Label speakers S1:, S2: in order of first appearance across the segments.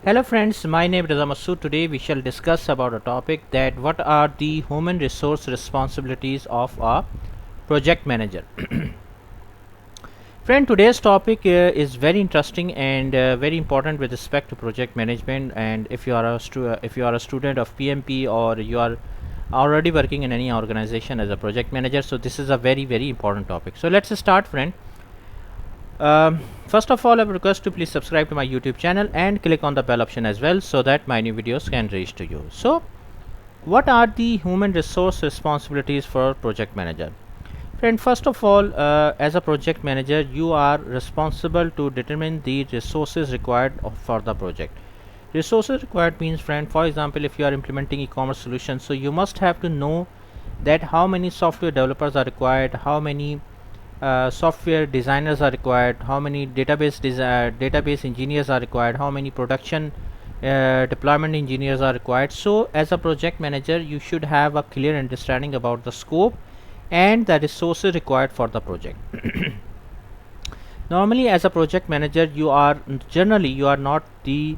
S1: Hello friends, my name is Masood. Today we shall discuss about a topic that what are the human resource responsibilities of a project manager. Friend, today's topic is very interesting and very important with respect to project management. And if you are a student of PMP or you are already working in any organization as a project manager, so this is a very important topic. So let's start, friend. First of all, I would request to please subscribe to my YouTube channel and click on the bell option as well so that my new videos can reach to you. So what are the human resource responsibilities for project manager? Friend, first of all, as a project manager, you are responsible to determine the resources required for the project. Resources required means, friend, for example, if you are implementing e-commerce solutions, so you must have to know that how many software developers are required, how many software designers are required, how many database engineers are required, how many production deployment engineers are required. So as a project manager, you should have a clear understanding about the scope and the resources required for the project. Normally, as a project manager, you are not the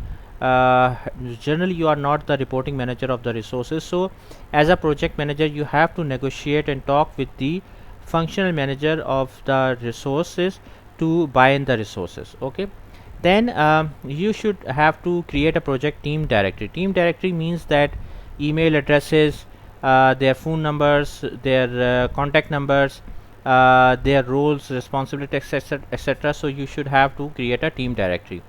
S1: reporting manager of the resources. So as a project manager, you have to negotiate and talk with the functional manager of the resources to buy in the resources. Okay, then you should have to create a project team directory. Team directory means that email addresses, their phone numbers, their contact numbers, their roles, responsibilities, etc. So you should have to create a team directory.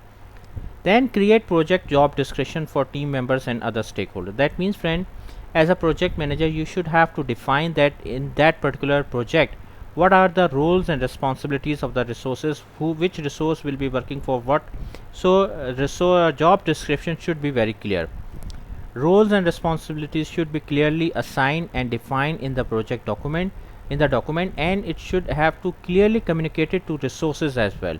S1: Then create project job description for team members and other stakeholders. That means, friend, as a project manager, you should have to define that in that particular project what are the roles and responsibilities of the resources, which resource will be working for what. So job description should be very clear. Roles and responsibilities should be clearly assigned and defined in the project document, and it should have to clearly communicate it to resources as well.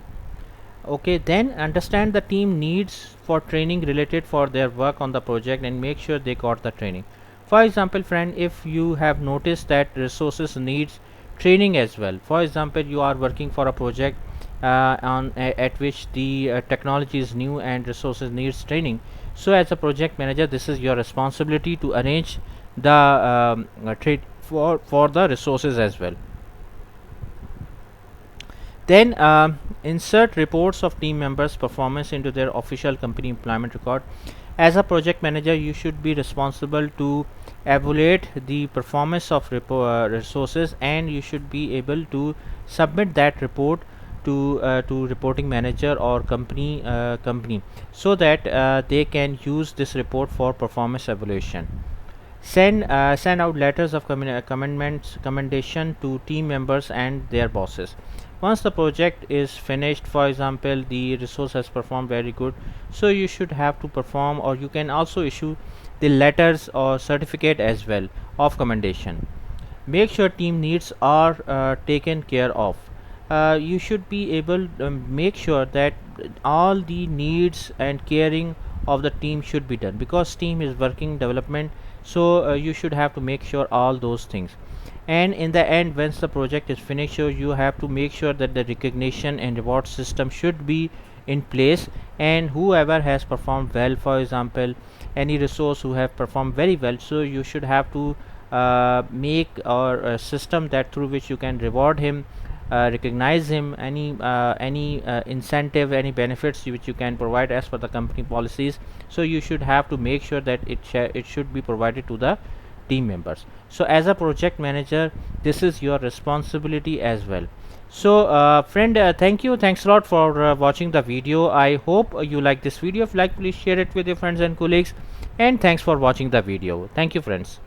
S1: Okay, then understand the team needs for training related for their work on the project and make sure they got the training. For example, friend, if you have noticed that resources needs training as well, for example, you are working for a project at which the technology is new and resources needs training. So as a project manager, this is your responsibility to arrange the trade for the resources as well. Then insert reports of team members' performance into their official company employment record. As a project manager, you should be responsible to evaluate the performance of resources, and you should be able to submit that report to reporting manager or company so that they can use this report for performance evaluation. Send out letters of commendation to team members and their bosses. Once the project is finished, for example, the resource has performed very good, so you should have to perform, or you can also issue the letters or certificate as well of commendation. Make sure team needs are taken care of. You should be able to make sure that all the needs and caring of the team should be done, because team is working development. So you should have to make sure all those things. And in the end, once the project is finished, so you have to make sure that the recognition and reward system should be in place, and whoever has performed well, for example, any resource who have performed very well, so you should have to make a system that through which you can reward him, recognize him, any incentive, any benefits which you can provide as per the company policies. So you should have to make sure that it should be provided to the team members. So as a project manager, this is your responsibility as well. So friend, thanks a lot for watching the video. I hope you like this video. If you like, please share it with your friends and colleagues, and thanks for watching the video. Thank you, friends.